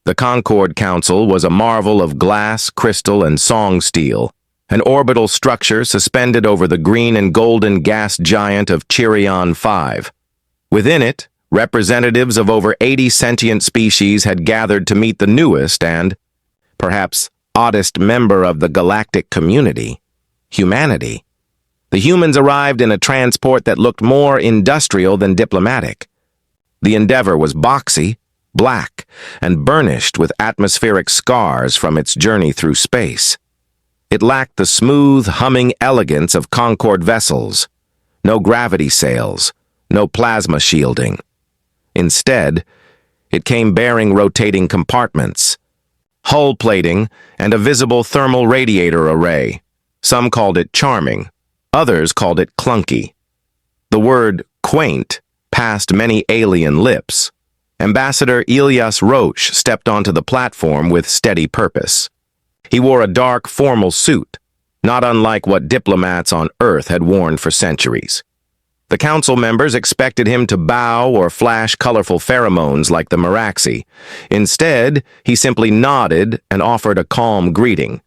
The Concord Council was a marvel of glass, crystal, and song steel, an orbital structure suspended over the green and golden gas giant of Chirion 5. Within it, representatives of over 80 sentient species had gathered to meet the newest and, perhaps, oddest member of the galactic community, humanity. The humans arrived in a transport that looked more industrial than diplomatic. The Endeavor was boxy, black, and burnished with atmospheric scars from its journey through space. It lacked the smooth, humming elegance of Concorde vessels. No gravity sails, no plasma shielding. Instead, it came bearing rotating compartments, hull plating, and a visible thermal radiator array. Some called it charming, others called it clunky. The word quaint passed many alien lips. Ambassador Elias Roche stepped onto the platform with steady purpose. He wore a dark, formal suit, not unlike what diplomats on Earth had worn for centuries. The council members expected him to bow or flash colorful pheromones like the Meraxi. Instead, he simply nodded and offered a calm greeting.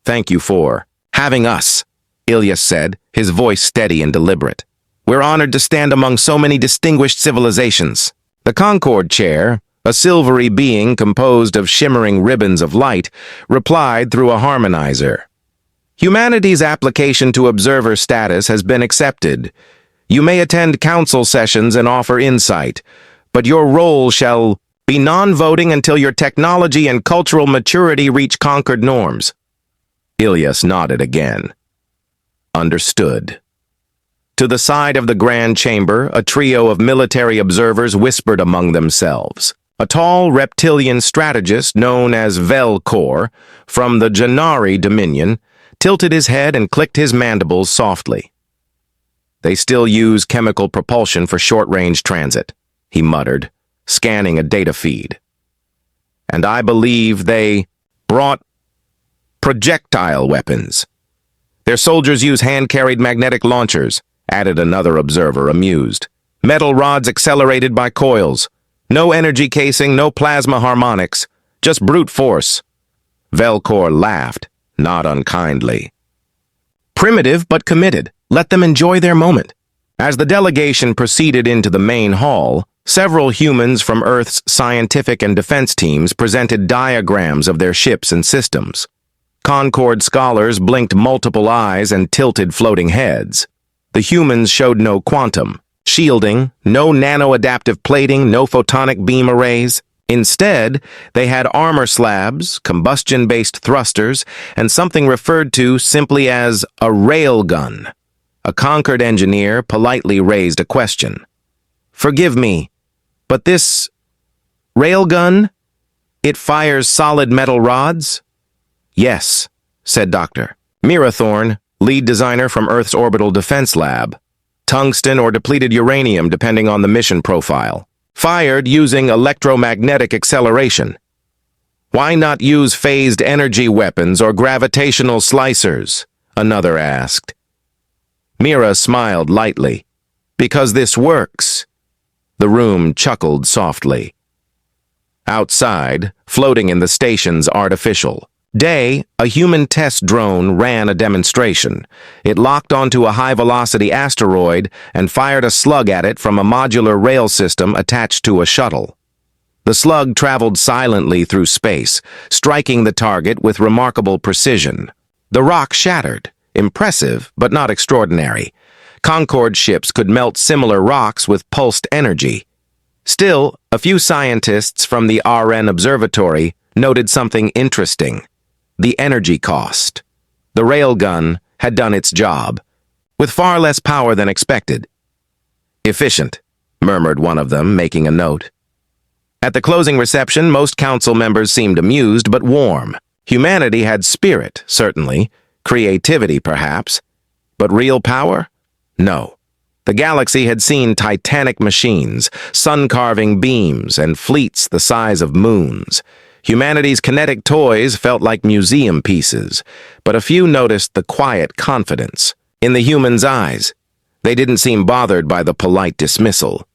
"Thank you for having us," Elias said, his voice steady and deliberate. "We're honored to stand among so many distinguished civilizations." The Concorde chair, a silvery being composed of shimmering ribbons of light, replied through a harmonizer. "Humanity's application to observer status has been accepted. You may attend council sessions and offer insight, but your role shall be non-voting until your technology and cultural maturity reach Concord norms." Elias nodded again. Understood. To the side of the Grand Chamber, a trio of military observers whispered among themselves. A tall reptilian strategist known as Velcor, from the Janari Dominion, tilted his head and clicked his mandibles softly. "They still use chemical propulsion for short-range transit," he muttered, scanning a data feed. "And I believe they brought projectile weapons. Their soldiers use hand-carried magnetic launchers," added another observer, amused. "Metal rods accelerated by coils. No energy casing, no plasma harmonics, just brute force." Velcor laughed, not unkindly. "Primitive but committed. Let them enjoy their moment." As the delegation proceeded into the main hall, several humans from Earth's scientific and defense teams presented diagrams of their ships and systems. Concorde scholars blinked multiple eyes and tilted floating heads. The humans showed no quantum shielding, no nano-adaptive plating, no photonic beam arrays. Instead, they had armor slabs, combustion-based thrusters, and something referred to simply as a railgun. A Concord engineer politely raised a question. "Forgive me, but this railgun, it fires solid metal rods?" "Yes," said Dr. Mirathorn, lead designer from Earth's Orbital Defense Lab. "Tungsten or depleted uranium depending on the mission profile. Fired using electromagnetic acceleration." "Why not use phased energy weapons or gravitational slicers?" another asked. Mira smiled lightly. "Because this works." The room chuckled softly. Outside, floating in the station's artificial day, a human test drone ran a demonstration. It locked onto a high-velocity asteroid and fired a slug at it from a modular rail system attached to a shuttle. The slug traveled silently through space, striking the target with remarkable precision. The rock shattered. Impressive, but not extraordinary. Concorde ships could melt similar rocks with pulsed energy. Still, a few scientists from the RN Observatory noted something interesting: the energy cost. The railgun had done its job, with far less power than expected. "Efficient," murmured one of them, making a note. At the closing reception, most council members seemed amused but warm. Humanity had spirit, certainly, creativity, perhaps, but real power? No. The galaxy had seen titanic machines, sun-carving beams, and fleets the size of moons. Humanity's kinetic toys felt like museum pieces, but a few noticed the quiet confidence in the humans' eyes. They didn't seem bothered by the polite dismissal.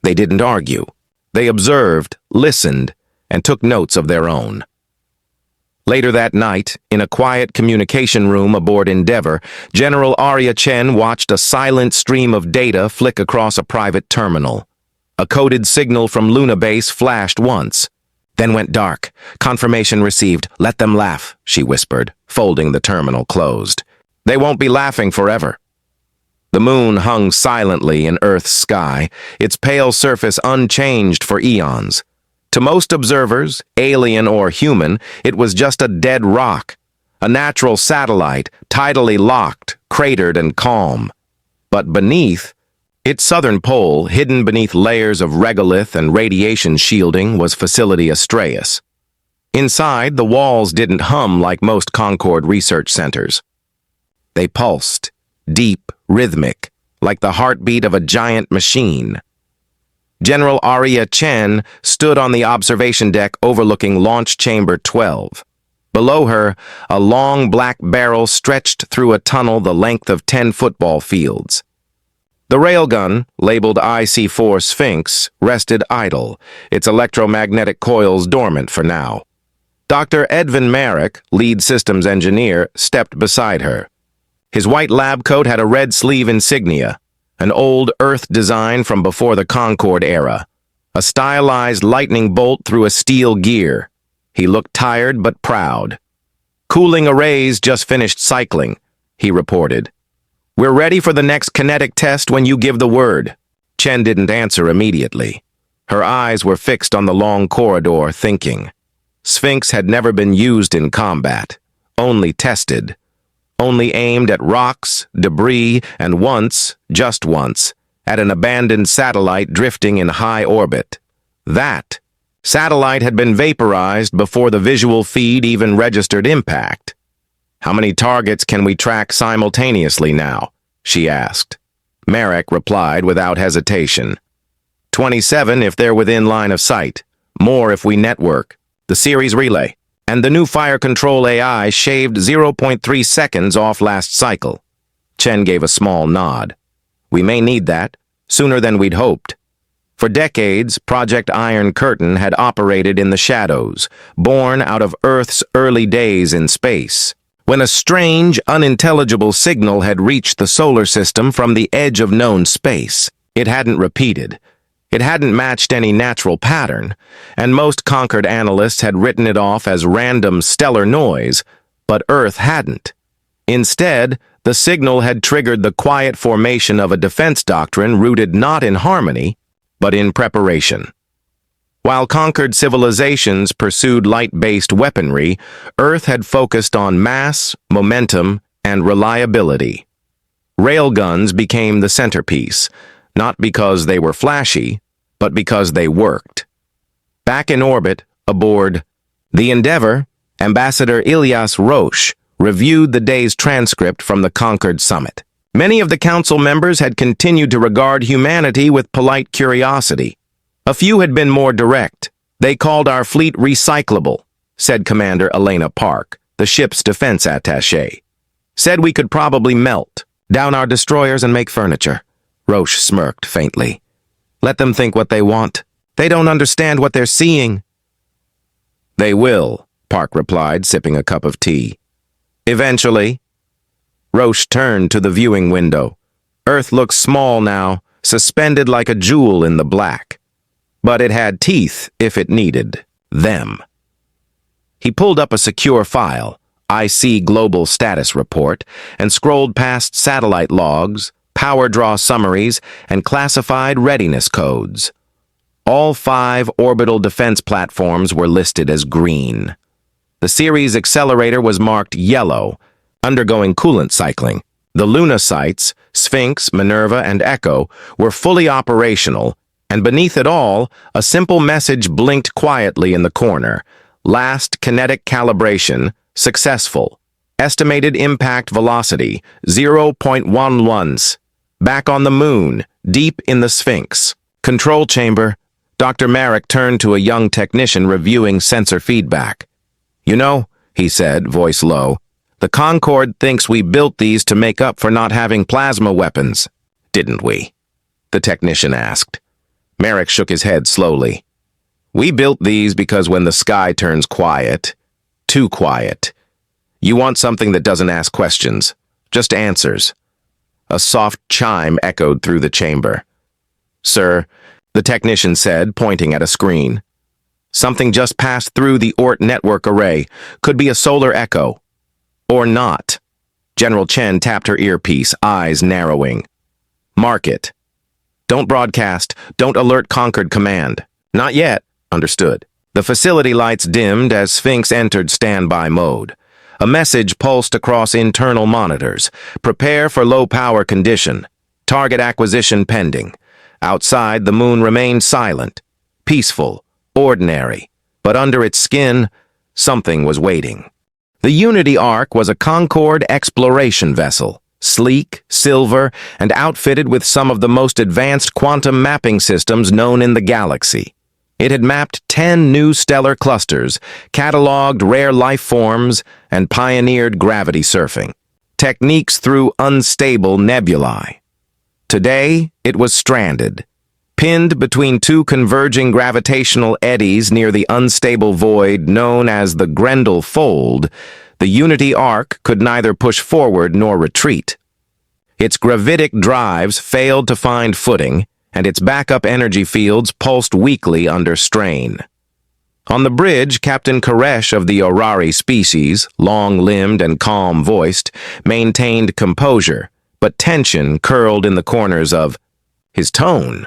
They didn't argue. They observed, listened, and took notes of their own. Later that night, in a quiet communication room aboard Endeavour, General Arya Chen watched a silent stream of data flick across a private terminal. A coded signal from Luna Base flashed once, then went dark. Confirmation received. Let them laugh, she whispered, folding the terminal closed. They won't be laughing forever. The moon hung silently in Earth's sky, its pale surface unchanged for eons. To most observers, alien or human, it was just a dead rock, a natural satellite, tidally locked, cratered and calm. But beneath, its southern pole, hidden beneath layers of regolith and radiation shielding, was Facility Astraeus. Inside, the walls didn't hum like most Concord research centers. They pulsed, deep, rhythmic, like the heartbeat of a giant machine. General Arya Chen stood on the observation deck overlooking Launch Chamber 12. Below her, a long black barrel stretched through a tunnel the length of 10 football fields. The railgun, labeled IC-4 Sphinx, rested idle, its electromagnetic coils dormant for now. Dr. Edvin Merrick, lead systems engineer, stepped beside her. His white lab coat had a red sleeve insignia, an old Earth design from before the Concorde era. A stylized lightning bolt through a steel gear. He looked tired but proud. Cooling arrays just finished cycling, he reported. We're ready for the next kinetic test when you give the word. Chen didn't answer immediately. Her eyes were fixed on the long corridor, thinking. Sphinx had never been used in combat, only tested. Only aimed at rocks, debris, and once, just once, at an abandoned satellite drifting in high orbit. That satellite had been vaporized before the visual feed even registered impact. How many targets can we track simultaneously now? She asked. Merrick replied without hesitation. 27 if they're within line of sight. More if we network. The series relay. And the new fire control AI shaved 0.3 seconds off last cycle. Chen gave a small nod. We may need that, sooner than we'd hoped. For decades, Project Iron Curtain had operated in the shadows, born out of Earth's early days in space. When a strange, unintelligible signal had reached the solar system from the edge of known space, it hadn't repeated. It hadn't matched any natural pattern, and most Concord analysts had written it off as random stellar noise, but Earth hadn't. Instead, the signal had triggered the quiet formation of a defense doctrine rooted not in harmony, but in preparation. While conquered civilizations pursued light-based weaponry, Earth had focused on mass, momentum, and reliability. Railguns became the centerpiece, not because they were flashy, but because they worked. Back in orbit, aboard the Endeavour, Ambassador Ilyas Roche reviewed the day's transcript from the Concord summit. Many of the council members had continued to regard humanity with polite curiosity. A few had been more direct. They called our fleet recyclable, said Commander Elena Park, the ship's defense attaché. Said we could probably melt, down our destroyers and make furniture. Roche smirked faintly. Let them think what they want. They don't understand what they're seeing. They will, Park replied, sipping a cup of tea. Eventually. Roche turned to the viewing window. Earth looked small now, suspended like a jewel in the black. But it had teeth if it needed them. He pulled up a secure file, IC Global Status Report, and scrolled past satellite logs, power draw summaries, and classified readiness codes. All 5 orbital defense platforms were listed as green. The Ceres accelerator was marked yellow, undergoing coolant cycling. The Luna sites, Sphinx, Minerva, and Echo, were fully operational, and beneath it all, a simple message blinked quietly in the corner. Last kinetic calibration, successful. Estimated impact velocity, 0.11s. Back on the moon, deep in the Sphinx. Control chamber. Dr. Merrick turned to a young technician reviewing sensor feedback. You know, he said, voice low, the Concorde thinks we built these to make up for not having plasma weapons. Didn't we? The technician asked. Merrick shook his head slowly. We built these because when the sky turns quiet, too quiet, you want something that doesn't ask questions, just answers. A soft chime echoed through the chamber. Sir, the technician said, pointing at a screen. Something just passed through the Ort network array. Could be a solar echo. Or not. General Chen tapped her earpiece, eyes narrowing. Mark it. Don't broadcast. Don't alert Concord Command. Not yet. Understood. The facility lights dimmed as Sphinx entered standby mode. A message pulsed across internal monitors. Prepare for low-power condition. Target acquisition pending. Outside, the moon remained silent, peaceful, ordinary, but under its skin, something was waiting. The Unity Ark was a Concorde exploration vessel, sleek, silver, and outfitted with some of the most advanced quantum mapping systems known in the galaxy. It had mapped 10 new stellar clusters, cataloged rare life forms, and pioneered gravity surfing, techniques through unstable nebulae. Today, it was stranded, pinned between two converging gravitational eddies near the unstable void known as the Grendel Fold. The Unity Ark could neither push forward nor retreat. Its gravitic drives failed to find footing, and its backup energy fields pulsed weakly under strain. On the bridge, Captain Koresh of the Orari species, long-limbed and calm-voiced, maintained composure, but tension curled in the corners of his tone.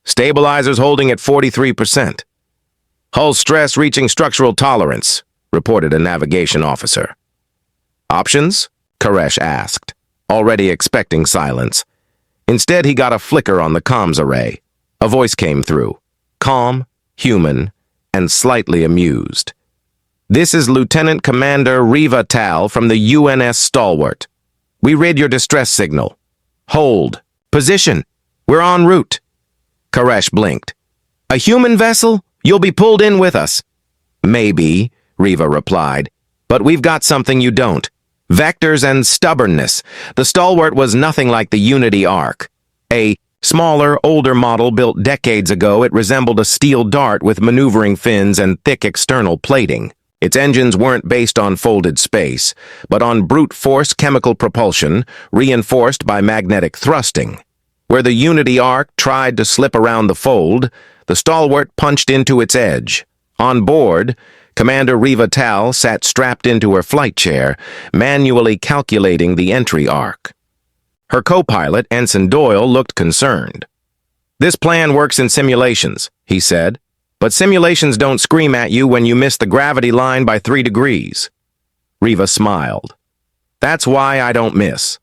Stabilizers holding at 43%. Hull stress reaching structural tolerance, reported a navigation officer. Options? Koresh asked, already expecting silence. Instead, he got a flicker on the comms array. A voice came through, calm, human, and slightly amused. This is Lieutenant Commander Riva Tal from the UNS Stalwart. We read your distress signal. Hold. Position. We're en route. Koresh blinked. A human vessel? You'll be pulled in with us. Maybe, Riva replied, but we've got something you don't. Vectors and stubbornness. The Stalwart was nothing like the Unity Ark. A smaller, older model built decades ago, it resembled a steel dart with maneuvering fins and thick external plating. Its engines weren't based on folded space, but on brute force chemical propulsion, reinforced by magnetic thrusting. Where the Unity Ark tried to slip around the fold, the Stalwart punched into its edge. On board, Commander Riva Tal sat strapped into her flight chair, manually calculating the entry arc. Her co-pilot, Ensign Doyle, looked concerned. This plan works in simulations, he said. But simulations don't scream at you when you miss the gravity line by 3 degrees. Riva smiled. That's why I don't miss.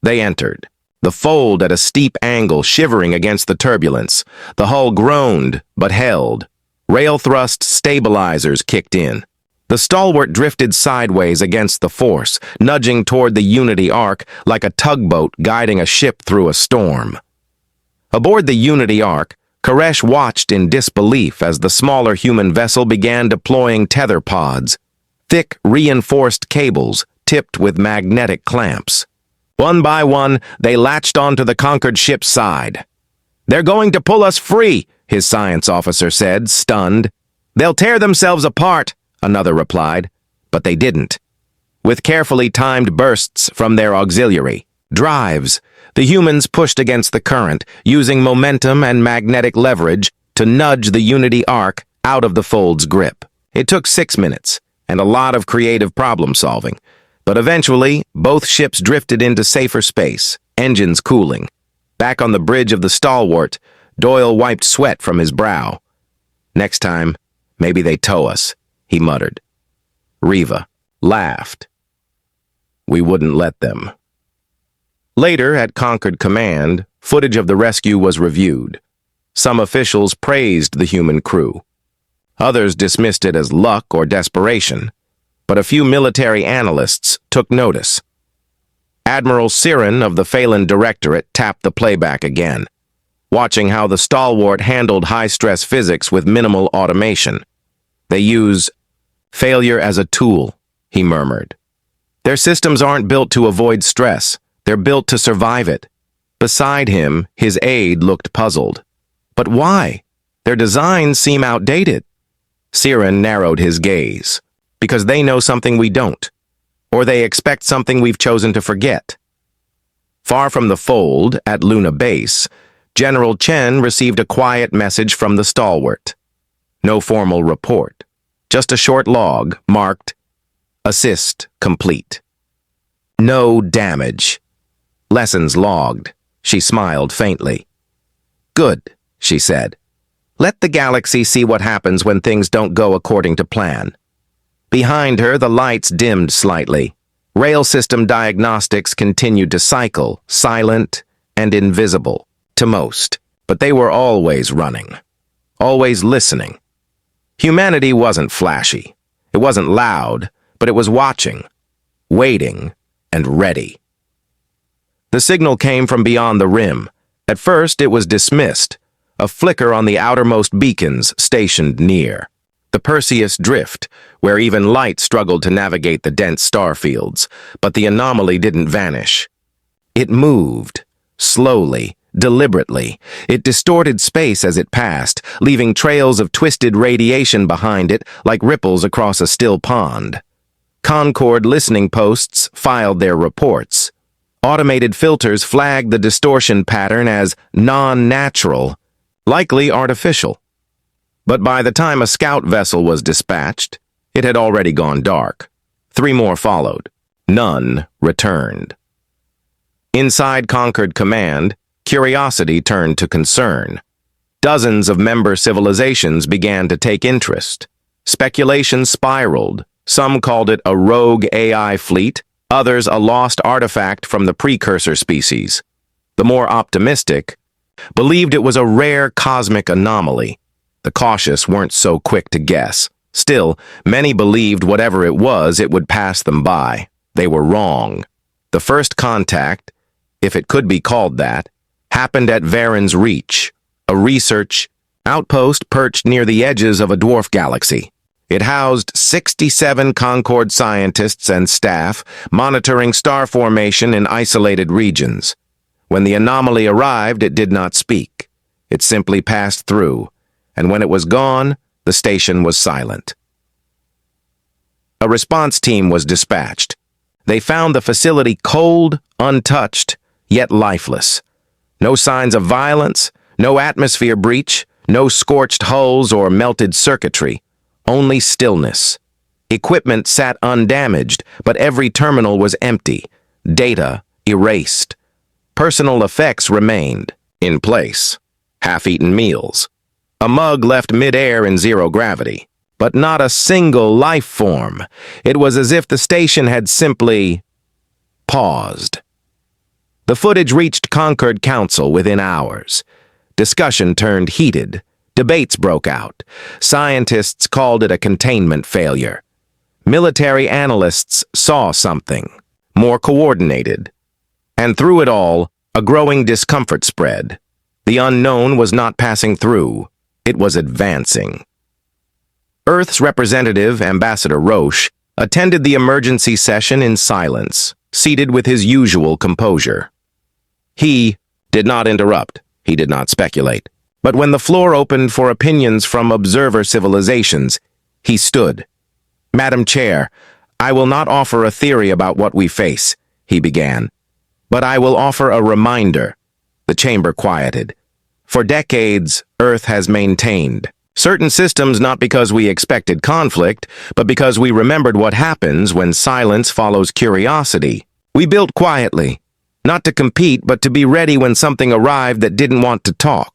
They entered, the fold at a steep angle shivering against the turbulence. The hull groaned, but held. Rail thrust stabilizers kicked in. The Stalwart drifted sideways against the force, nudging toward the Unity Ark like a tugboat guiding a ship through a storm. Aboard the Unity Ark, Koresh watched in disbelief as the smaller human vessel began deploying tether pods, thick, reinforced cables tipped with magnetic clamps. One by one, they latched onto the conquered ship's side. They're going to pull us free, his science officer said, stunned. They'll tear themselves apart, another replied, but they didn't. With carefully timed bursts from their auxiliary drives, the humans pushed against the current, using momentum and magnetic leverage to nudge the Unity Ark out of the fold's grip. It took 6 minutes, and a lot of creative problem-solving, but eventually, both ships drifted into safer space, engines cooling. Back on the bridge of the Stalwart, Doyle wiped sweat from his brow. Next time, maybe they tow us, he muttered. Riva laughed. We wouldn't let them. Later, at Concord Command, footage of the rescue was reviewed. Some officials praised the human crew. Others dismissed it as luck or desperation, but a few military analysts took notice. Admiral Siren of the Phelan Directorate tapped the playback again, watching how the Stalwart handled high-stress physics with minimal automation. They use failure as a tool, he murmured. Their systems aren't built to avoid stress. They're built to survive it. Beside him, his aide looked puzzled. But why? Their designs seem outdated. Siren narrowed his gaze. Because they know something we don't. Or they expect something we've chosen to forget. Far from the fold, at Luna Base, General Chen received a quiet message from the stalwart. No formal report. Just a short log marked, "Assist complete." No damage. Lessons logged. She smiled faintly. "Good," she said. "Let the galaxy see what happens when things don't go according to plan." Behind her, the lights dimmed slightly. Rail system diagnostics continued to cycle, silent and invisible, to most. But they were always running. Always listening. Humanity wasn't flashy. It wasn't loud, but it was watching, waiting, and ready. The signal came from beyond the rim. At first, it was dismissed, a flicker on the outermost beacons stationed near. The Perseus drift, where even light struggled to navigate the dense star fields, but the anomaly didn't vanish. It moved, slowly, deliberately. It distorted space as it passed, leaving trails of twisted radiation behind it like ripples across a still pond. Concord listening posts filed their reports. Automated filters flagged the distortion pattern as non-natural, likely artificial. But by the time a scout vessel was dispatched, it had already gone dark. 3 more followed. None returned. Inside Concord Command, curiosity turned to concern. Dozens of member civilizations began to take interest. Speculation spiraled. Some called it a rogue AI fleet, others a lost artifact from the precursor species. The more optimistic believed it was a rare cosmic anomaly. The cautious weren't so quick to guess. Still, many believed whatever it was, it would pass them by. They were wrong. The first contact, if it could be called that, happened at Varen's Reach, a research outpost perched near the edges of a dwarf galaxy. It housed 67 Concord scientists and staff monitoring star formation in isolated regions. When the anomaly arrived, it did not speak. It simply passed through, and when it was gone, the station was silent. A response team was dispatched. They found the facility cold, untouched, yet lifeless. No signs of violence, no atmosphere breach, no scorched hulls or melted circuitry. Only stillness. Equipment sat undamaged, but every terminal was empty. Data erased. Personal effects remained in place. Half-eaten meals. A mug left mid-air in zero gravity. But not a single life form. It was as if the station had simply paused. The footage reached Concord Council within hours. Discussion turned heated. Debates broke out. Scientists called it a containment failure. Military analysts saw something, more coordinated. And through it all, a growing discomfort spread. The unknown was not passing through. It was advancing. Earth's representative, Ambassador Roche, attended the emergency session in silence, seated with his usual composure. He did not interrupt. He did not speculate. But when the floor opened for opinions from observer civilizations, he stood. "Madam Chair, I will not offer a theory about what we face," he began. "But I will offer a reminder." The chamber quieted. For decades, Earth has maintained certain systems not because we expected conflict, but because we remembered what happens when silence follows curiosity. We built quietly, not to compete, but to be ready when something arrived that didn't want to talk.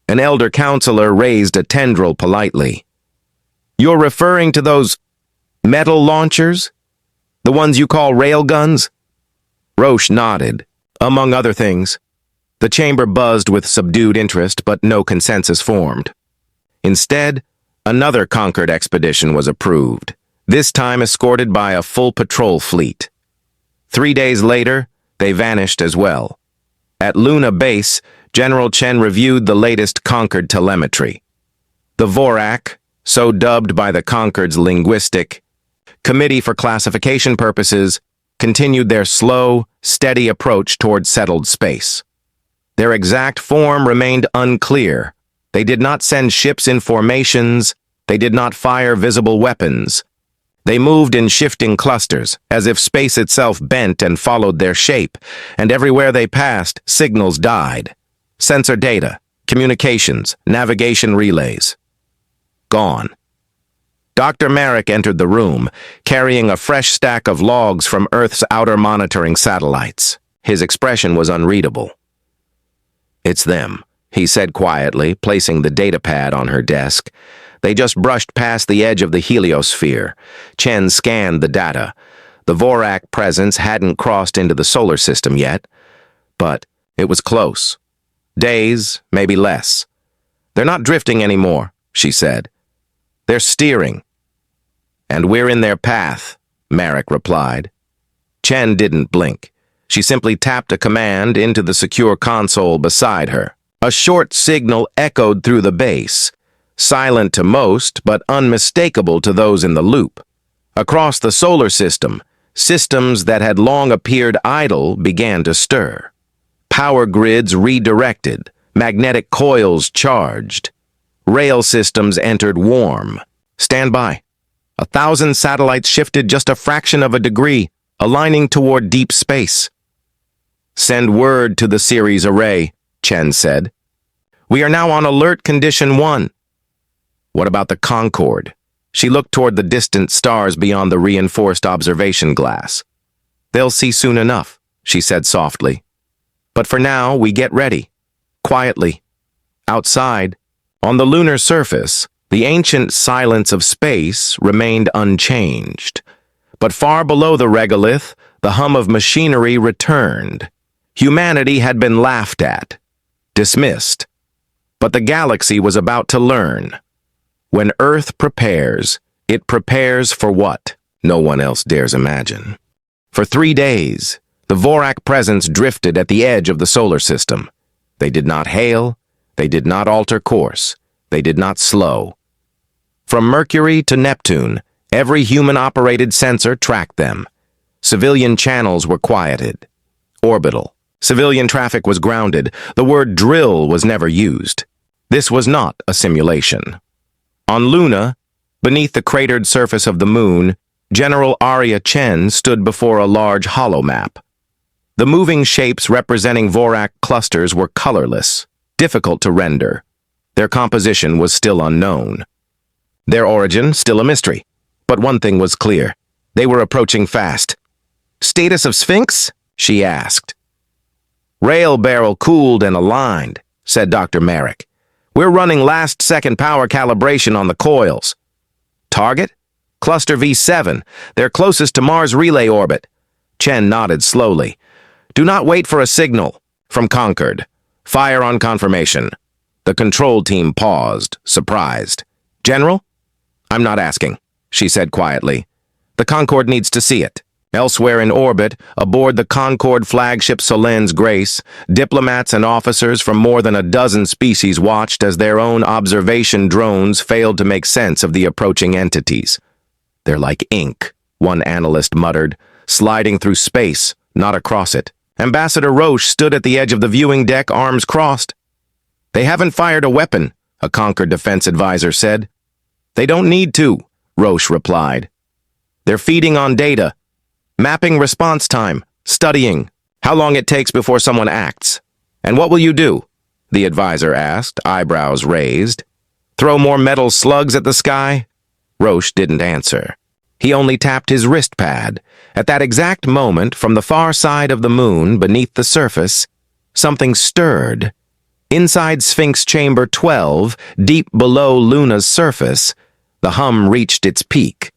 An elder counselor raised a tendril politely. "You're referring to those metal launchers? The ones you call railguns?" Roche nodded. "Among other things." The chamber buzzed with subdued interest, but no consensus formed. Instead, another Concord expedition was approved, this time escorted by a full patrol fleet. 3 days later, they vanished as well. At Luna Base, General Chen reviewed the latest Concord telemetry. The Vorak, so dubbed by the Concord's linguistic Committee for Classification Purposes, continued their slow, steady approach toward settled space. Their exact form remained unclear. They did not send ships in formations. They did not fire visible weapons. They moved in shifting clusters, as if space itself bent and followed their shape, and everywhere they passed, signals died. Sensor data, communications, navigation relays. Gone. Dr. Merrick entered the room, carrying a fresh stack of logs from Earth's outer monitoring satellites. His expression was unreadable. "It's them," he said quietly, placing the datapad on her desk. They just brushed past the edge of the heliosphere. Chen scanned the data. The Vorak presence hadn't crossed into the solar system yet, but it was close. Days, maybe less. "They're not drifting anymore," she said. "They're steering." "And we're in their path," Merrick replied. Chen didn't blink. She simply tapped a command into the secure console beside her. A short signal echoed through the base, silent to most, but unmistakable to those in the loop. Across the solar system, systems that had long appeared idle began to stir. Power grids redirected, magnetic coils charged. Rail systems entered warm. "Stand by." 1,000 satellites shifted just a fraction of a degree, aligning toward deep space. "Send word to the Ceres array," Chen said. "We are now on alert condition 1. "What about the Concorde?" She looked toward the distant stars beyond the reinforced observation glass. "They'll see soon enough," she said softly. "But for now, we get ready. Quietly." Outside, on the lunar surface, the ancient silence of space remained unchanged. But far below the regolith, the hum of machinery returned. Humanity had been laughed at, dismissed. But the galaxy was about to learn. When Earth prepares, it prepares for what no one else dares imagine. For 3 days, the Vorak presence drifted at the edge of the solar system. They did not hail, they did not alter course, they did not slow. From Mercury to Neptune, every human-operated sensor tracked them. Civilian channels were quieted. Orbital. Civilian traffic was grounded. The word drill was never used. This was not a simulation. On Luna, beneath the cratered surface of the moon, General Arya Chen stood before a large holomap. The moving shapes representing Vorak clusters were colorless, difficult to render. Their composition was still unknown. Their origin still a mystery. But one thing was clear. They were approaching fast. "Status of Sphinx?" she asked. "Rail barrel cooled and aligned," said Dr. Merrick. "We're running last-second power calibration on the coils." "Target?" "Cluster V7. They're closest to Mars relay orbit." Chen nodded slowly. "Do not wait for a signal." From Concord. "Fire on confirmation." The control team paused, surprised. "General?" "I'm not asking," she said quietly. "The Concorde needs to see it." Elsewhere in orbit, aboard the Concorde flagship Solenne's Grace, diplomats and officers from more than a dozen species watched as their own observation drones failed to make sense of the approaching entities. "They're like ink," one analyst muttered, "sliding through space, not across it." Ambassador Roche stood at the edge of the viewing deck, arms crossed. "They haven't fired a weapon," a Concord defense advisor said. "They don't need to," Roche replied. "They're feeding on data. Mapping response time, studying, how long it takes before someone acts." "And what will you do?" the advisor asked, eyebrows raised. "Throw more metal slugs at the sky?" Roche didn't answer. He only tapped his wrist pad. At that exact moment, from the far side of the moon, beneath the surface, something stirred. Inside Sphinx Chamber 12, deep below Luna's surface, the hum reached its peak.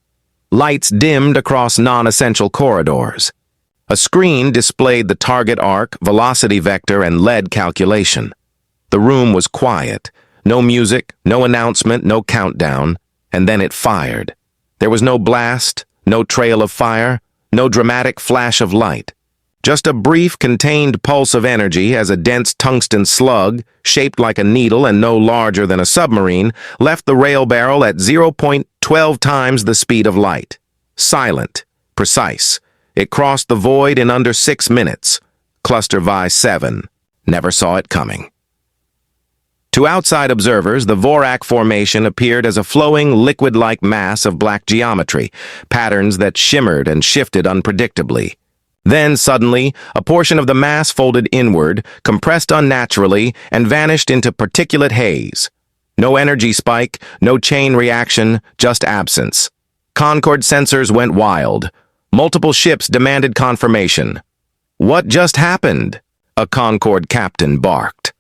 Lights dimmed across non-essential corridors. A screen displayed the target arc, velocity vector, and lead calculation. The room was quiet. No music, no announcement, no countdown. And then it fired. There was no blast, no trail of fire, no dramatic flash of light. Just a brief, contained pulse of energy as a dense tungsten slug, shaped like a needle and no larger than a submarine, left the rail barrel at 0.12 times the speed of light. Silent, precise. It crossed the void in under 6 minutes. Cluster Vi 7 never saw it coming. To outside observers, the Vorak formation appeared as a flowing, liquid-like mass of black geometry, patterns that shimmered and shifted unpredictably. Then, suddenly, a portion of the mass folded inward, compressed unnaturally, and vanished into particulate haze. No energy spike, no chain reaction, just absence. Concord sensors went wild. Multiple ships demanded confirmation. "What just happened?" a Concord captain barked.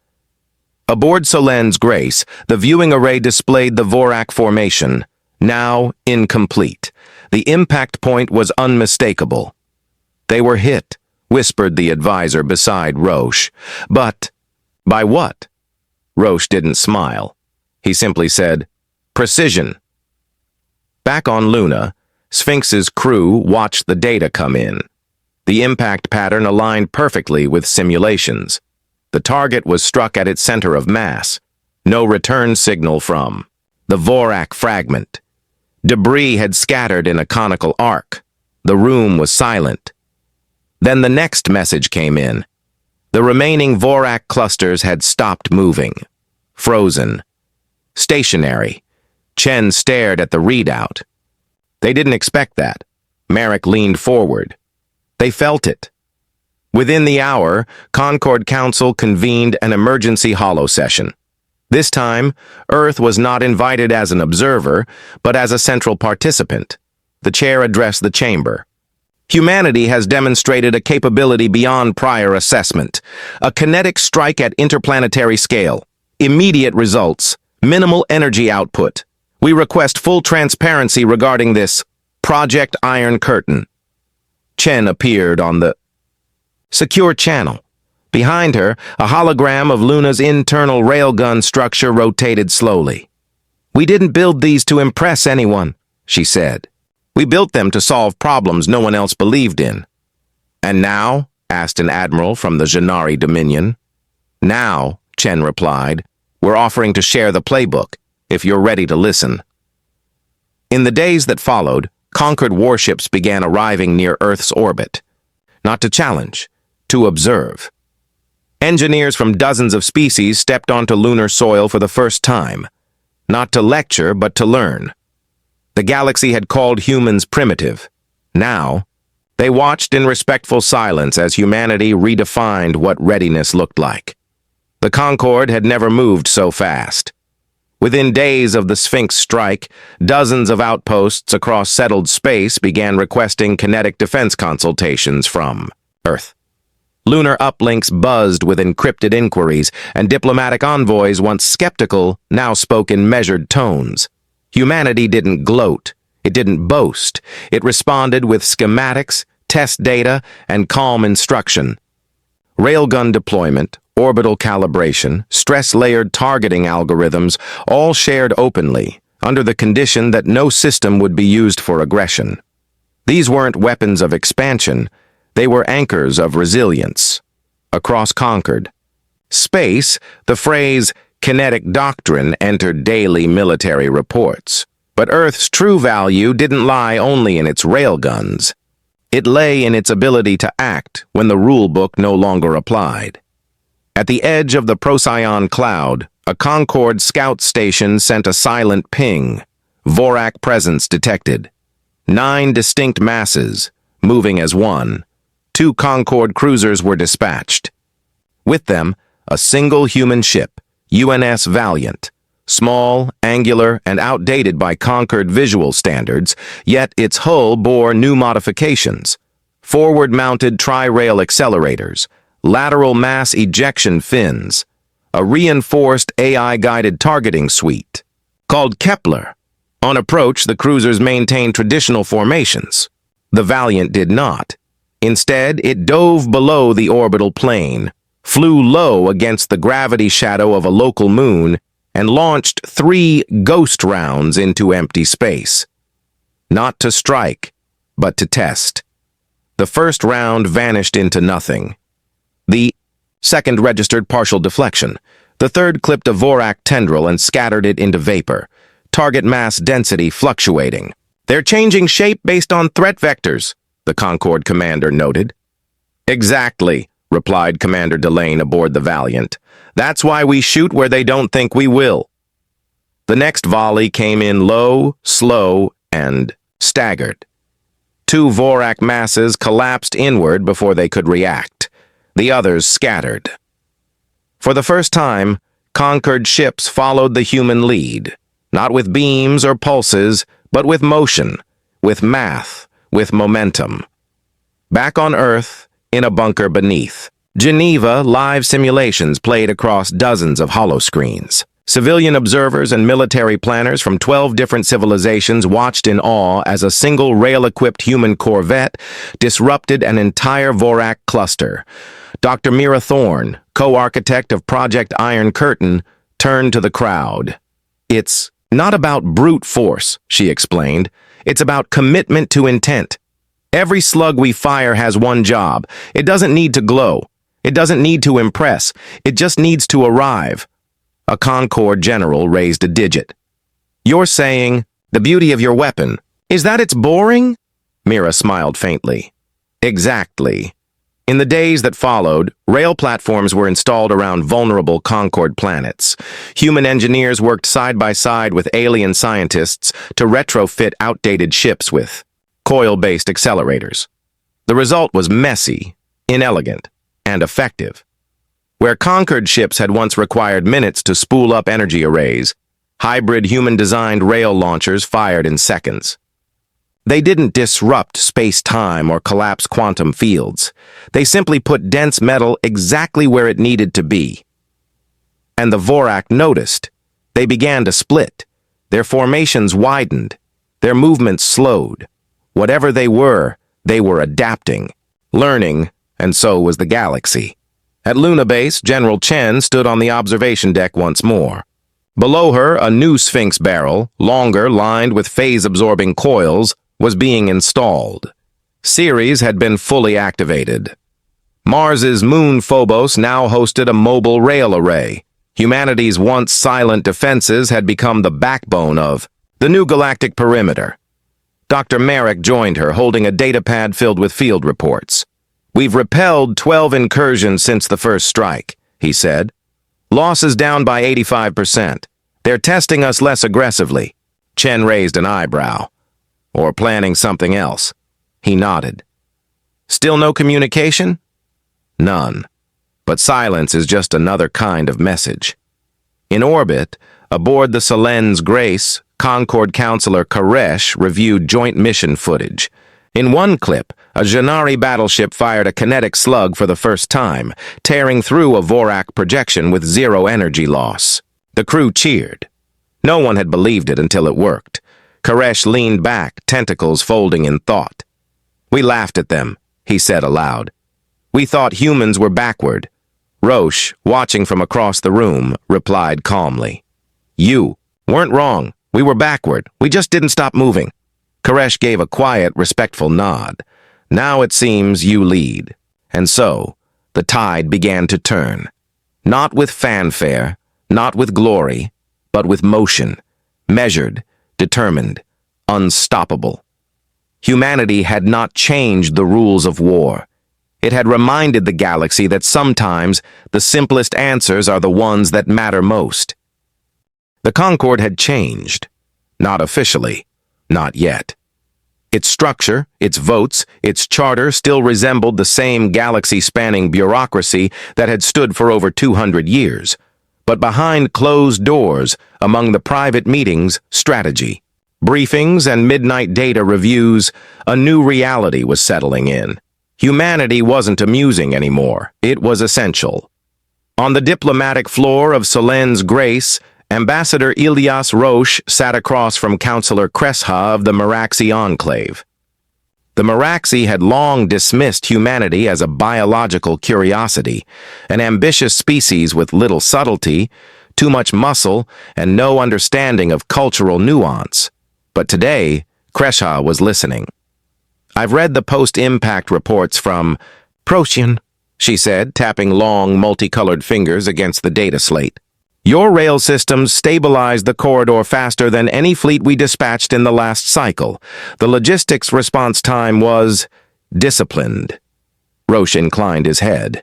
Aboard Solen's Grace, the viewing array displayed the Vorak formation, now incomplete. The impact point was unmistakable. "They were hit," whispered the advisor beside Roche. "But by what?" Roche didn't smile. He simply said, "Precision." Back on Luna, Sphinx's crew watched the data come in. The impact pattern aligned perfectly with simulations. The target was struck at its center of mass. No return signal from the Vorak fragment. Debris had scattered in a conical arc. The room was silent. Then the next message came in. The remaining Vorak clusters had stopped moving. Frozen. Stationary. Chen stared at the readout. They didn't expect that. Merrick leaned forward. They felt it. Within the hour, Concord Council convened an emergency holo session. This time, Earth was not invited as an observer, but as a central participant. The chair addressed the chamber. "Humanity has demonstrated a capability beyond prior assessment. A kinetic strike at interplanetary scale. Immediate results. Minimal energy output. We request full transparency regarding this Project Iron Curtain." Chen appeared on the secure channel. Behind her, a hologram of Luna's internal railgun structure rotated slowly. "We didn't build these to impress anyone," she said. "We built them to solve problems no one else believed in." "And now?" asked an admiral from the Janari Dominion. "Now," Chen replied, "we're offering to share the playbook, if you're ready to listen." In the days that followed, conquered warships began arriving near Earth's orbit. Not to challenge, to observe. Engineers from dozens of species stepped onto lunar soil for the first time. Not to lecture, but to learn. The galaxy had called humans primitive. Now, they watched in respectful silence as humanity redefined what readiness looked like. The Concorde had never moved so fast. Within days of the Sphinx strike, dozens of outposts across settled space began requesting kinetic defense consultations from Earth. Lunar uplinks buzzed with encrypted inquiries, and diplomatic envoys, once skeptical, now spoke in measured tones. Humanity didn't gloat. It didn't boast. It responded with schematics, test data, and calm instruction. Railgun deployment, orbital calibration, stress-layered targeting algorithms, all shared openly, under the condition that no system would be used for aggression. These weren't weapons of expansion. They were anchors of resilience. Across Concord. Space, the phrase kinetic doctrine entered daily military reports. But Earth's true value didn't lie only in its railguns. It lay in its ability to act when the rulebook no longer applied. At the edge of the Procyon cloud, a Concorde scout station sent a silent ping. Vorak presence detected. 9 distinct masses, moving as one. 2 Concorde cruisers were dispatched. With them, a single human ship, UNS Valiant. Small, angular, and outdated by Concord visual standards, yet its hull bore new modifications. Forward-mounted tri-rail accelerators, lateral mass ejection fins, a reinforced AI-guided targeting suite. Called Kepler. On approach, the cruisers maintained traditional formations. The Valiant did not. Instead, it dove below the orbital plane, flew low against the gravity shadow of a local moon, and launched 3 ghost rounds into empty space. Not to strike, but to test. The first round vanished into nothing. The second registered partial deflection. The third clipped a Vorak tendril and scattered it into vapor, target mass density fluctuating. "They're changing shape based on threat vectors," the Concorde commander noted. "Exactly," replied Commander Delane aboard the Valiant. "That's why we shoot where they don't think we will." The next volley came in low, slow, and staggered. Two Vorak masses collapsed inward before they could react. The others scattered. For the first time, conquered ships followed the human lead, not with beams or pulses, but with motion, with math, with momentum. Back on Earth, in a bunker beneath Geneva, live simulations played across dozens of holoscreens. Civilian observers and military planners from 12 different civilizations watched in awe as a single rail-equipped human corvette disrupted an entire Vorak cluster. Dr. Mira Thorne, co-architect of Project Iron Curtain, turned to the crowd. "It's not about brute force," she explained. "It's about commitment to intent. Every slug we fire has one job. It doesn't need to glow. It doesn't need to impress. It just needs to arrive." A Concord general raised a digit. "You're saying, the beauty of your weapon, is that it's boring?" Mira smiled faintly. "Exactly." In the days that followed, rail platforms were installed around vulnerable Concord planets. Human engineers worked side by side with alien scientists to retrofit outdated ships with coil-based accelerators. The result was messy, inelegant, and effective. Where conquered ships had once required minutes to spool up energy arrays, hybrid human-designed rail launchers fired in seconds. They didn't disrupt space-time or collapse quantum fields. They simply put dense metal exactly where it needed to be. And the Vorak noticed. They began to split. Their formations widened. Their movements slowed. Whatever they were adapting, learning, and so was the galaxy. At Luna Base, General Chen stood on the observation deck once more. Below her, a new Sphinx barrel, longer, lined with phase-absorbing coils, was being installed. Ceres had been fully activated. Mars's moon Phobos now hosted a mobile rail array. Humanity's once silent defenses had become the backbone of the new galactic perimeter. Dr. Merrick joined her, holding a datapad filled with field reports. "We've repelled 12 incursions since the first strike," he said. "Losses down by 85%. They're testing us less aggressively." Chen raised an eyebrow. "Or planning something else." He nodded. "Still no communication?" "None. But silence is just another kind of message." In orbit, aboard the Solen's Grace, Concord Counselor Koresh reviewed joint mission footage. In one clip, a Janari battleship fired a kinetic slug for the first time, tearing through a Vorak projection with zero energy loss. The crew cheered. No one had believed it until it worked. Koresh leaned back, tentacles folding in thought. "We laughed at them," he said aloud. "We thought humans were backward." Roche, watching from across the room, replied calmly. "You weren't wrong. We were backward. We just didn't stop moving." Koresh gave a quiet, respectful nod. "Now it seems you lead." And so, the tide began to turn. Not with fanfare, not with glory, but with motion. Measured, determined, unstoppable. Humanity had not changed the rules of war. It had reminded the galaxy that sometimes the simplest answers are the ones that matter most. The Concord had changed. Not officially. Not yet. Its structure, its votes, its charter still resembled the same galaxy-spanning bureaucracy that had stood for over 200 years. But behind closed doors, among the private meetings, strategy, briefings, and midnight data reviews, a new reality was settling in. Humanity wasn't amusing anymore. It was essential. On the diplomatic floor of Solen's Grace, Ambassador Ilias Roche sat across from Counselor Kresha of the Meraxi Enclave. The Meraxi had long dismissed humanity as a biological curiosity, an ambitious species with little subtlety, too much muscle, and no understanding of cultural nuance. But today, Kresha was listening. "I've read the post-impact reports from Procyon," she said, tapping long, multicolored fingers against the data slate. "Your rail systems stabilized the corridor faster than any fleet we dispatched in the last cycle. The logistics response time was disciplined." Roche inclined his head.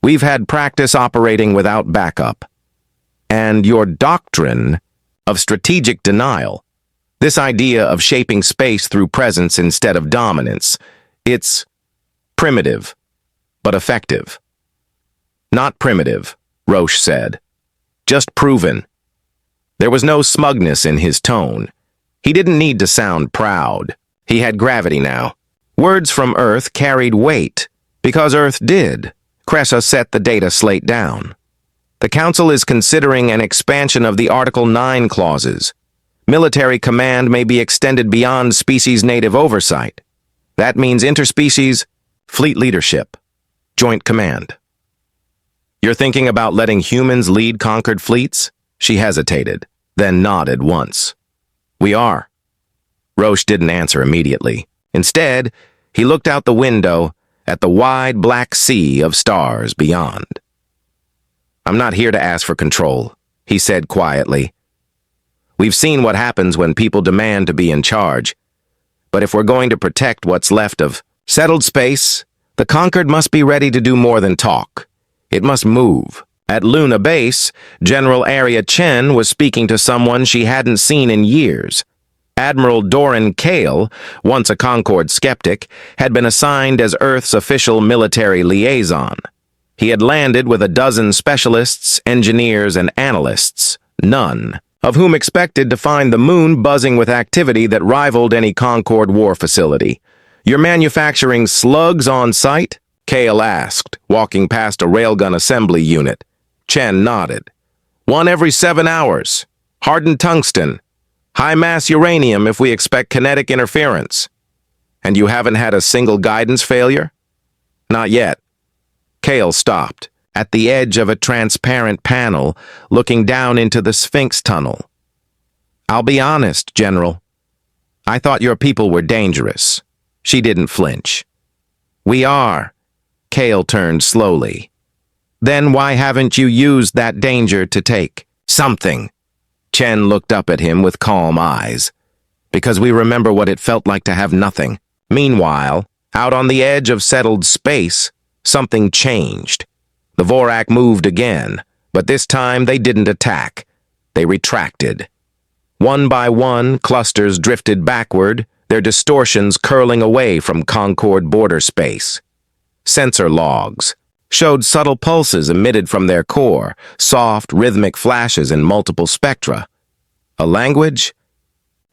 We've had practice operating without backup. And your doctrine of strategic denial, this idea of shaping space through presence instead of dominance, it's primitive, but effective. Not primitive, Roche said. Just proven. There was no smugness in his tone. He didn't need to sound proud. He had gravity now. Words from Earth carried weight, because Earth did. Cressa set the data slate down. The Council is considering an expansion of the Article 9 clauses. Military command may be extended beyond species-native oversight. That means interspecies, fleet leadership, joint command. You're thinking about letting humans lead conquered fleets? She hesitated, then nodded once. We are. Roche didn't answer immediately. Instead, he looked out the window at the wide black sea of stars beyond. I'm not here to ask for control, he said quietly. We've seen what happens when people demand to be in charge. But if we're going to protect what's left of settled space, the conquered must be ready to do more than talk. It must move. At Luna Base, General Aria Chen was speaking to someone she hadn't seen in years. Admiral Doran Kale, once a Concord skeptic, had been assigned as Earth's official military liaison. He had landed with a dozen specialists, engineers, and analysts, none of whom expected to find the moon buzzing with activity that rivaled any Concord war facility. You're manufacturing slugs on site? Kale asked, walking past a railgun assembly unit. Chen nodded. 1 every 7 hours. Hardened tungsten. High-mass uranium if we expect kinetic interference. And you haven't had a single guidance failure? Not yet. Kale stopped, at the edge of a transparent panel, looking down into the Sphinx tunnel. I'll be honest, General. I thought your people were dangerous. She didn't flinch. We are. Kale turned slowly. Then why haven't you used that danger to take something? Chen looked up at him with calm eyes. Because we remember what it felt like to have nothing. Meanwhile, out on the edge of settled space, something changed. The Vorak moved again, but this time they didn't attack. They retracted. One by one, clusters drifted backward, their distortions curling away from Concord border space. Sensor logs showed subtle pulses emitted from their core, soft, rhythmic flashes in multiple spectra. A language?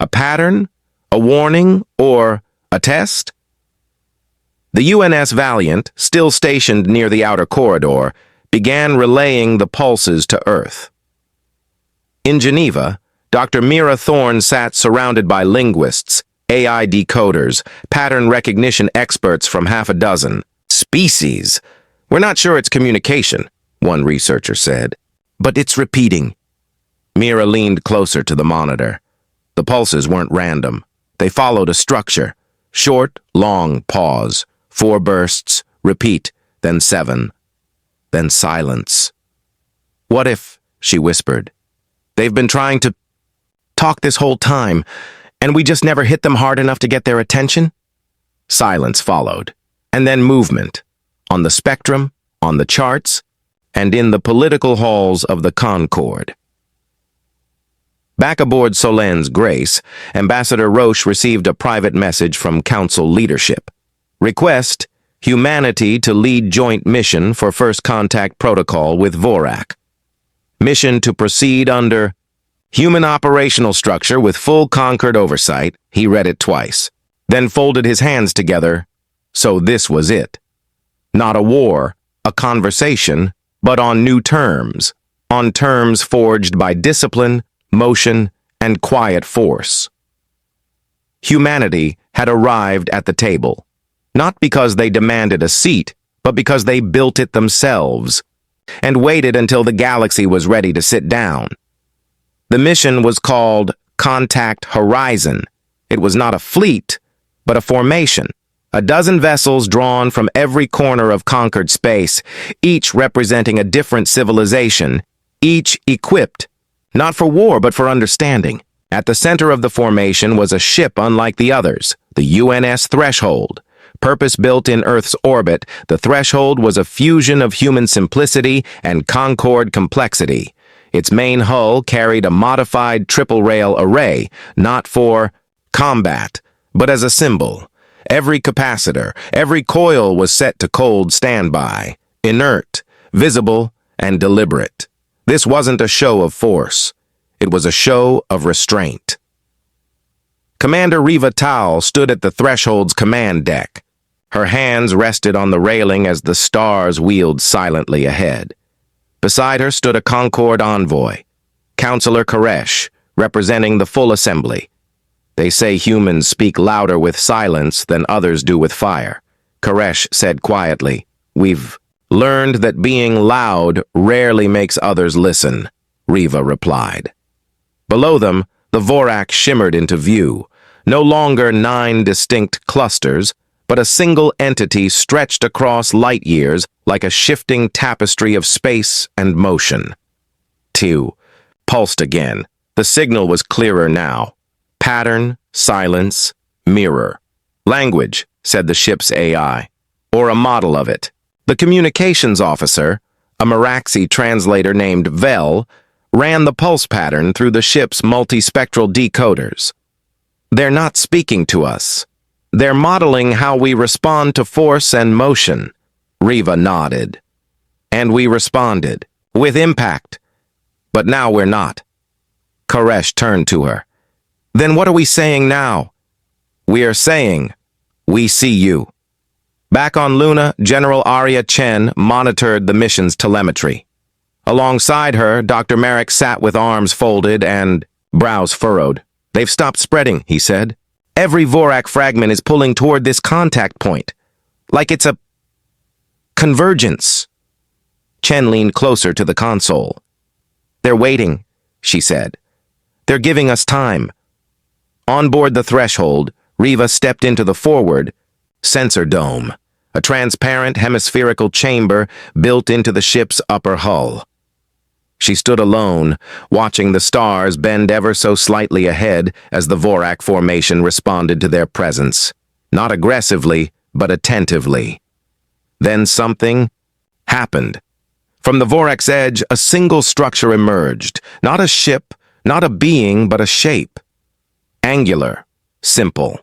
A pattern? A warning? Or a test? The UNS Valiant, still stationed near the outer corridor, began relaying the pulses to Earth. In Geneva, Dr. Mira Thorne sat surrounded by linguists, AI decoders, pattern recognition experts from half a dozen. Species. We're not sure it's communication, one researcher said. But it's repeating. Mira leaned closer to the monitor. The pulses weren't random. They followed a structure. Short, long pause. 4 bursts, repeat, then 7. Then silence. What if, she whispered, they've been trying to talk this whole time, and we just never hit them hard enough to get their attention? Silence followed, and then movement, on the spectrum, on the charts, and in the political halls of the Concord. Back aboard Solenne's Grace, Ambassador Roche received a private message from Council leadership. Request, humanity to lead joint mission for first contact protocol with Vorak. Mission to proceed under human operational structure with full Concord oversight. He read it twice, then folded his hands together. So this was it. Not a war, a conversation, but on new terms, on terms forged by discipline, motion, and quiet force. Humanity had arrived at the table, not because they demanded a seat, but because they built it themselves, and waited until the galaxy was ready to sit down. The mission was called Contact Horizon. It was not a fleet, but a formation. A dozen vessels drawn from every corner of conquered space, each representing a different civilization, each equipped, not for war but for understanding. At the center of the formation was a ship unlike the others, the UNS Threshold, Purpose-built in Earth's orbit, the Threshold was a fusion of human simplicity and Concorde complexity. Its main hull carried a modified triple-rail array, not for combat, but as a symbol. Every capacitor, every coil was set to cold standby, inert, visible, and deliberate. This wasn't a show of force. It was a show of restraint. Commander Riva Tal stood at the Threshold's command deck. Her hands rested on the railing as the stars wheeled silently ahead. Beside her stood a Concorde envoy, Counselor Koresh, representing the full assembly. They say humans speak louder with silence than others do with fire. Koresh said quietly, "We've learned that being loud rarely makes others listen," Riva replied. Below them, the Vorak shimmered into view, no longer 9 distinct clusters, but a single entity stretched across light years like a shifting tapestry of space and motion. 2. Pulsed again. The signal was clearer now. Pattern, silence, mirror. Language, said the ship's AI, or a model of it. The communications officer, a Meraxi translator named Vel, ran the pulse pattern through the ship's multispectral decoders. "They're not speaking to us. They're modeling how we respond to force and motion." Riva nodded. "And we responded, with impact. But now we're not." Koresh turned to her. "Then what are we saying now?" "We are saying, we see you." Back on Luna, General Arya Chen monitored the mission's telemetry. Alongside her, Dr. Merrick sat with arms folded and brows furrowed. "They've stopped spreading," he said. "Every Vorak fragment is pulling toward this contact point, like it's a convergence." Chen leaned closer to the console. "They're waiting," she said. "They're giving us time." On board the Threshold, Riva stepped into the forward sensor dome, a transparent hemispherical chamber built into the ship's upper hull. She stood alone, watching the stars bend ever so slightly ahead as the Vorak formation responded to their presence, not aggressively, but attentively. Then something happened. From the Vorak's edge, a single structure emerged, not a ship, not a being, but a shape. Angular, simple.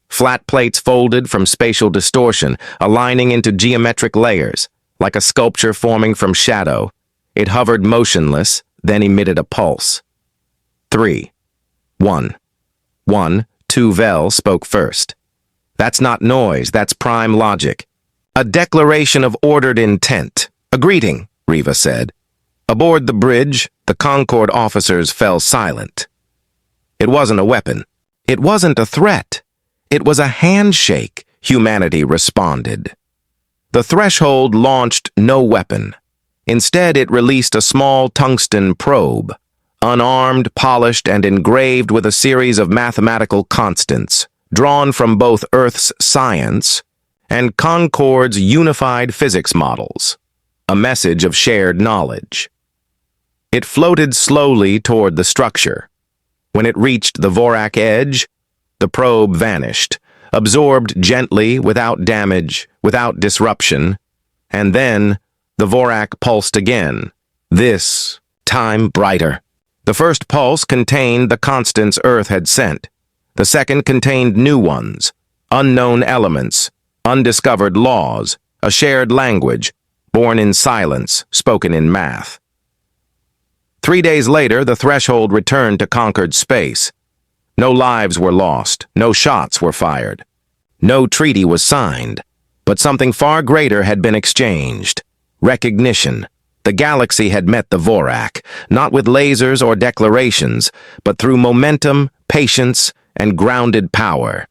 Flat plates folded from spatial distortion, aligning into geometric layers, like a sculpture forming from shadow. It hovered motionless, then emitted a pulse. 3. 1. 1. 2. Vel spoke first. "That's not noise, that's prime logic. A declaration of ordered intent. A greeting," Riva said. Aboard the bridge, the Concorde officers fell silent. It wasn't a weapon. It wasn't a threat. It was a handshake, humanity responded. The Threshold launched no weapon. Instead, it released a small tungsten probe, unarmed, polished, and engraved with a series of mathematical constants, drawn from both Earth's science and Concorde's unified physics models, a message of shared knowledge. It floated slowly toward the structure. When it reached the Vorak edge, the probe vanished, absorbed gently, without damage, without disruption, and then the Vorak pulsed again, this time brighter. The first pulse contained the constants Earth had sent. The second contained new ones, unknown elements, undiscovered laws, a shared language, born in silence, spoken in math. 3 days later, the Threshold returned to conquered space. No lives were lost, no shots were fired. No treaty was signed, but something far greater had been exchanged. Recognition. The galaxy had met the Vorak, not with lasers or declarations, but through momentum, patience, and grounded power.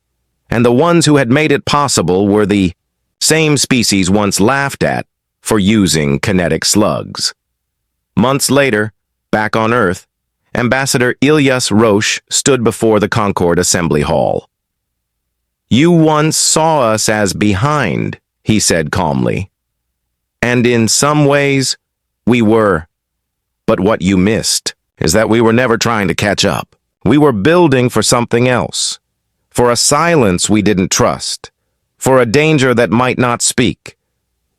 And the ones who had made it possible were the same species once laughed at for using kinetic slugs. Months later, back on Earth, Ambassador Ilyas Roche stood before the Concorde Assembly Hall. "You once saw us as behind," he said calmly. "And in some ways, we were. But what you missed is that we were never trying to catch up. We were building for something else. For a silence we didn't trust. for a danger that might not speak.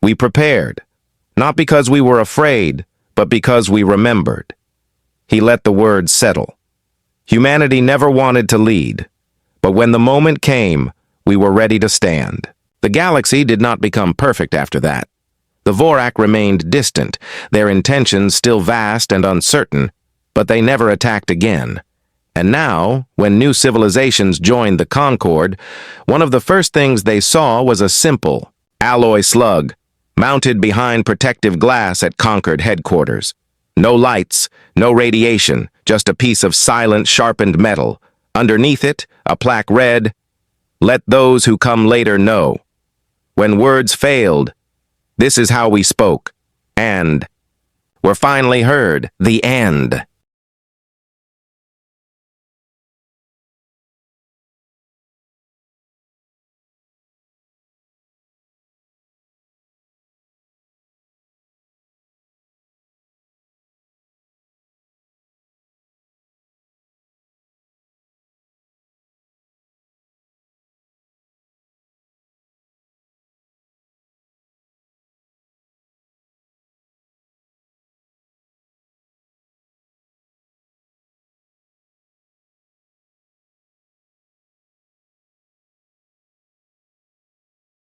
We prepared, not because we were afraid, but because we remembered. He let the words settle. Humanity never wanted to lead, but when the moment came, we were ready to stand. The galaxy did not become perfect after that. The Vorak remained distant, their intentions still vast and uncertain, but they never attacked again. And now, when new civilizations joined the Concord, one of the first things they saw was a simple, alloy slug, mounted behind protective glass at Concord headquarters. No lights, no radiation, just a piece of silent, sharpened metal. Underneath it, a plaque read, "Let those who come later know." When words failed, this is how we spoke. And were finally heard. The end.